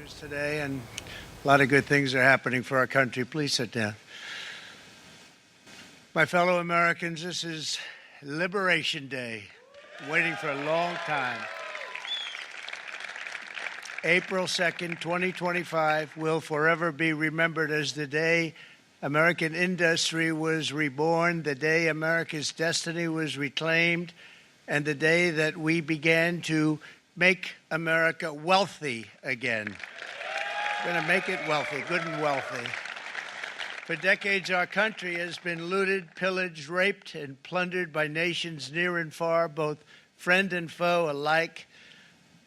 speakers today, and a lot of good things are happening for our country. Please sit down. My fellow Americans, this is Liberation Day, waiting for a long time. April 2nd, 2025 will forever be remembered as the day American industry was reborn, the day America's destiny was reclaimed, and the day that we began to make America wealthy again. We're going to make it wealthy, good and wealthy. For decades, our country has been looted, pillaged, raped, and plundered by nations near and far, both friend and foe alike.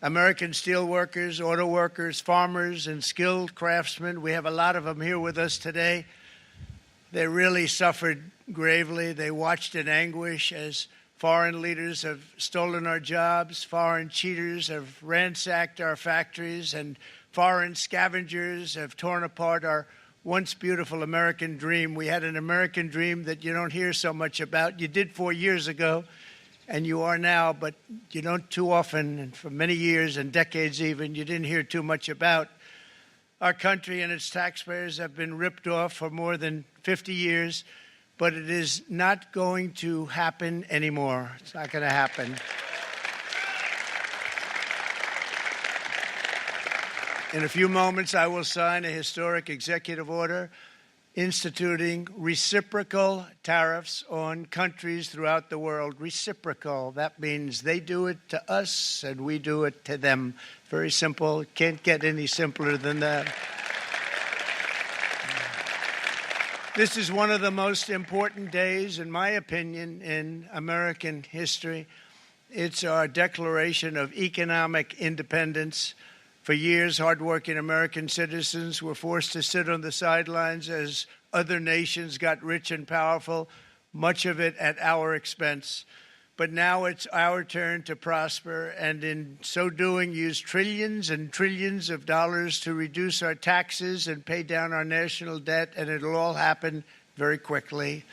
American steel workers, auto workers, farmers, and skilled craftsmen, we have a lot of them here with us today. They really suffered gravely. They watched in anguish as foreign leaders have stolen our jobs, foreign cheaters have ransacked our factories, and foreign scavengers have torn apart our once beautiful American dream. We had an American dream that you don't hear so much about. You did 4 years ago, and you are now, but you don't too often, and for many years and decades even, you didn't hear too much about. Our country and its taxpayers have been ripped off for more than 50 years, but it is not going to happen anymore. It's not going to happen. In a few moments, I will sign a historic executive order instituting reciprocal tariffs on countries throughout the world. Reciprocal, that means they do it to us and we do it to them. Very simple. Can't get any simpler than that. This is one of the most important days, in my opinion, in American history. It's our declaration of economic independence. For years, hardworking American citizens were forced to sit on the sidelines as other nations got rich and powerful, much of it at our expense. But now it's our turn to prosper, and in so doing, use trillions and trillions of dollars to reduce our taxes and pay down our national debt, and it'll all happen very quickly.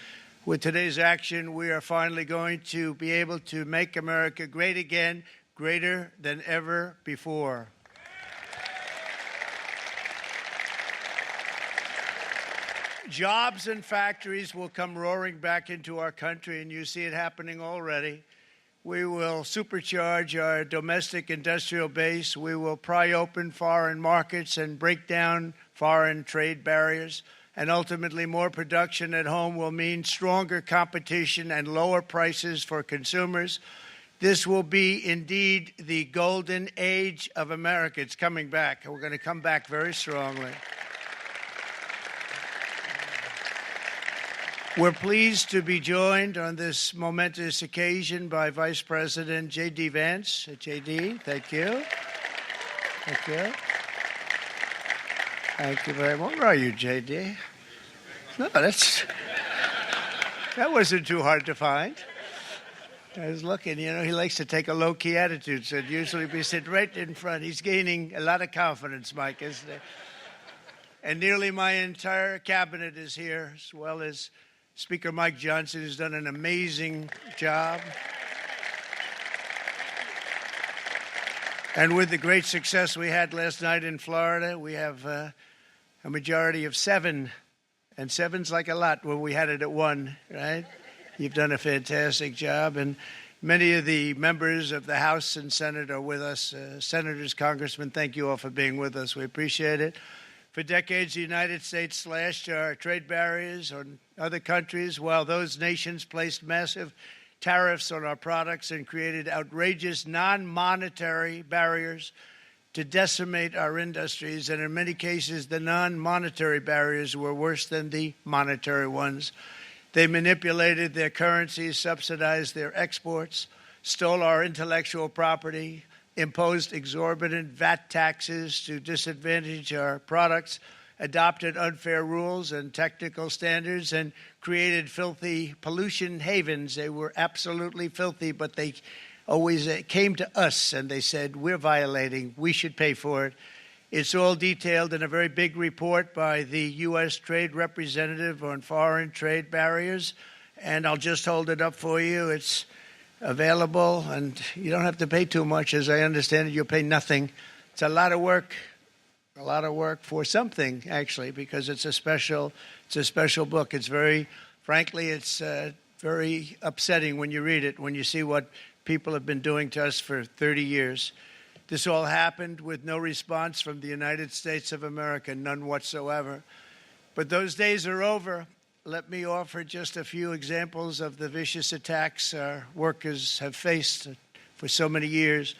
With today's action, we are finally going to be able to make America great again, greater than ever before. Jobs and factories will come roaring back into our country, and you see it happening already. We will supercharge our domestic industrial base. We will pry open foreign markets and break down foreign trade barriers. And ultimately, more production at home will mean stronger competition and lower prices for consumers. This will be indeed the golden age of America. It's coming back, and we're going to come back very strongly. We're pleased to be joined on this momentous occasion by Vice President J.D. Vance. J.D., thank you. Thank you. Thank you very much. Where are you, J.D.? No, that wasn't too hard to find. I was looking, he likes to take a low-key attitude, so it'd usually be sitting right in front. He's gaining a lot of confidence, Mike, isn't he? And nearly my entire cabinet is here, as well as Speaker Mike Johnson, who's done an amazing job. And with the great success we had last night in Florida, we have a majority of 7. And 7's like a lot when we had it at 1, right? You've done a fantastic job. And many of the members of the House and Senate are with us. Senators, Congressmen, thank you all for being with us. We appreciate it. For decades, the United States slashed our trade barriers on other countries, while those nations placed massive tariffs on our products and created outrageous non-monetary barriers to decimate our industries. And in many cases, the non-monetary barriers were worse than the monetary ones. They manipulated their currencies, subsidized their exports, stole our intellectual property, imposed exorbitant VAT taxes to disadvantage our products, adopted unfair rules and technical standards, and created filthy pollution havens. They were absolutely filthy, but they always came to us and they said, we're violating, we should pay for it. It's all detailed in a very big report by the U.S. Trade Representative on foreign trade barriers, and I'll just hold it up for you. It's available, and you don't have to pay too much. As I understand it, you'll pay nothing. It's a lot of work, for something, actually, because it's a special book. It's frankly, it's very upsetting when you read it, when you see what people have been doing to us for 30 years. This all happened with no response from the United States of America, none whatsoever. But those days are over. Let me offer just a few examples of the vicious attacks our workers have faced for so many years.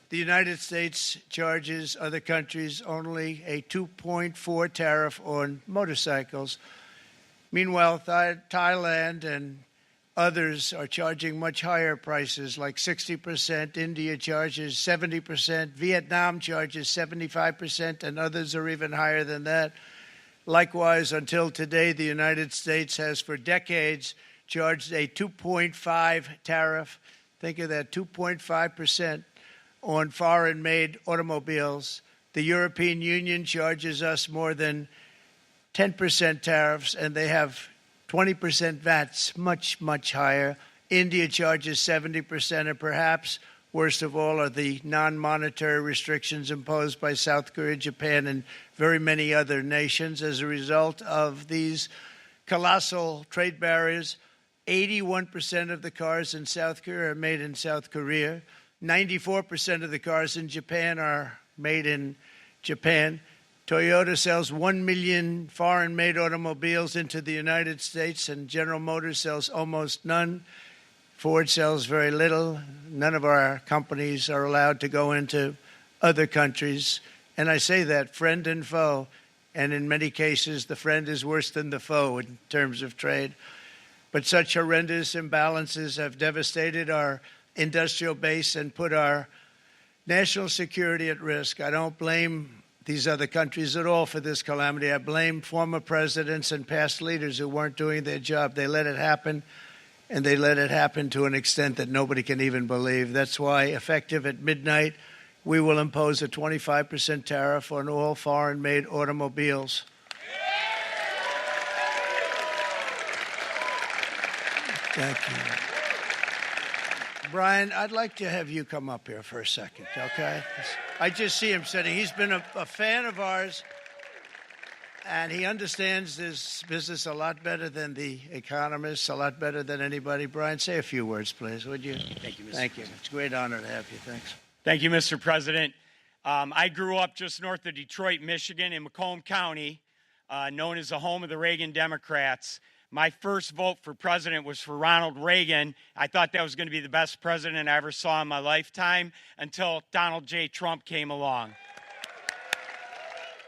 The United States charges other countries only a 2.4 tariff on motorcycles. Meanwhile, Thailand and others are charging much higher prices, like 60%. India charges 70%. Vietnam charges 75%, and others are even higher than that. Likewise, until today, the United States has for decades charged a 2.5 tariff. Think of that, 2.5% on foreign-made automobiles. The European Union charges us more than 10% tariffs, and they have 20% VATs, much, much higher. India charges 70%, and perhaps worst of all are the non-monetary restrictions imposed by South Korea, Japan, and very many other nations. As a result of these colossal trade barriers, 81% of the cars in South Korea are made in South Korea. 94% of the cars in Japan are made in Japan. Toyota sells 1 million foreign-made automobiles into the United States, and General Motors sells almost none. Ford sells very little. None of our companies are allowed to go into other countries. And I say that, friend and foe. And in many cases, the friend is worse than the foe in terms of trade. But such horrendous imbalances have devastated our industrial base and put our national security at risk. I don't blame these other countries at all for this calamity. I blame former presidents and past leaders who weren't doing their job. They let it happen. And they let it happen to an extent that nobody can even believe. That's why, effective at midnight, we will impose a 25% tariff on all foreign-made automobiles. Thank you. Brian, I'd like to have you come up here for a second, okay? I just see him sitting. He's been a fan of ours. And he understands this business a lot better than the economists, a lot better than anybody. Brian, say a few words, please, would you? Thank you, Mr. Thank you. President. It's a great honor to have you. Thanks. Thank you, Mr. President. I grew up just north of Detroit, Michigan, in Macomb County, known as the home of the Reagan Democrats. My first vote for president was for Ronald Reagan. I thought that was going to be the best president I ever saw in my lifetime until Donald J. Trump came along.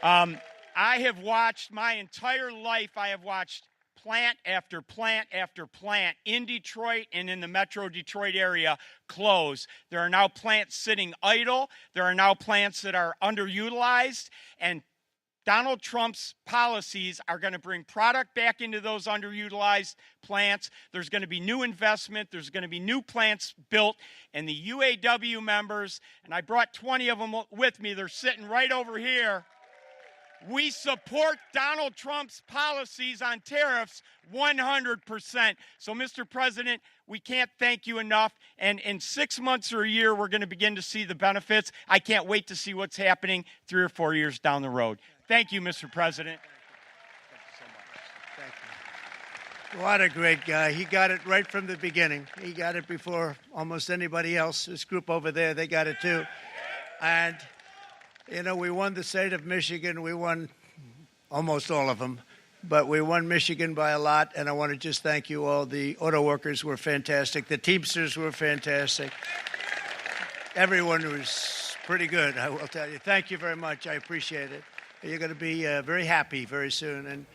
I have watched my entire life, I have watched plant after plant after plant in Detroit and in the metro Detroit area close. There are now plants sitting idle. There are now plants that are underutilized. And Donald Trump's policies are going to bring product back into those underutilized plants. There's going to be new investment. There's going to be new plants built. And the UAW members, and I brought 20 of them with me, they're sitting right over here. We support Donald Trump's policies on tariffs 100%. So, Mr. President, we can't thank you enough. And in 6 months or a year, we're going to begin to see the benefits. I can't wait to see what's happening 3 or 4 years down the road. Thank you, Mr. President. Thank you so much. Thank you. What a great guy. He got it right from the beginning. He got it before almost anybody else. This group over there, they got it too. And you know, we won the state of Michigan. We won almost all of them, but we won Michigan by a lot, and I want to just thank you all. The auto workers were fantastic. The Teamsters were fantastic. Everyone was pretty good, I will tell you. Thank you very much. I appreciate it. You're going to be very happy very soon, and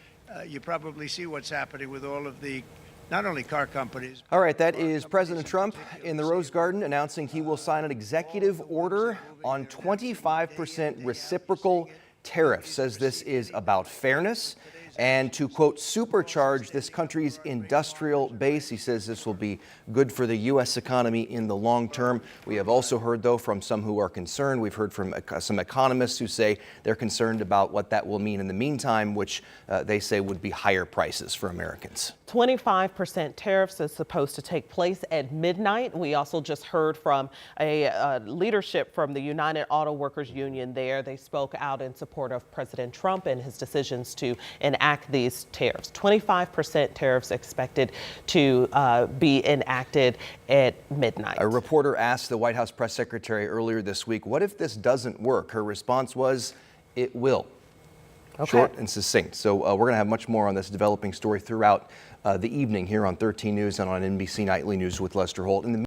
you probably see what's happening with all of the not only car companies. All right, that is President Trump in the Rose Garden announcing he will sign an executive order on 25% reciprocal tariffs. Says this is about fairness. and to, quote, supercharge this country's industrial base. He says this will be good for the U.S. economy in the long term. We have also heard, though, from some who are concerned. We've heard from some economists who say they're concerned about what that will mean in the meantime, which they say would be higher prices for Americans. 25% tariffs is supposed to take place at midnight. We also just heard from a leadership from the United Auto Workers Union there. They spoke out in support of President Trump and his decisions to enact these tariffs. 25% tariffs expected to be enacted at midnight. A reporter asked the White House press secretary earlier this week, what if this doesn't work? Her response was, it will. Okay. Short and succinct. So we're going to have much more on this developing story throughout the evening here on 13 News and on NBC Nightly News with Lester Holt.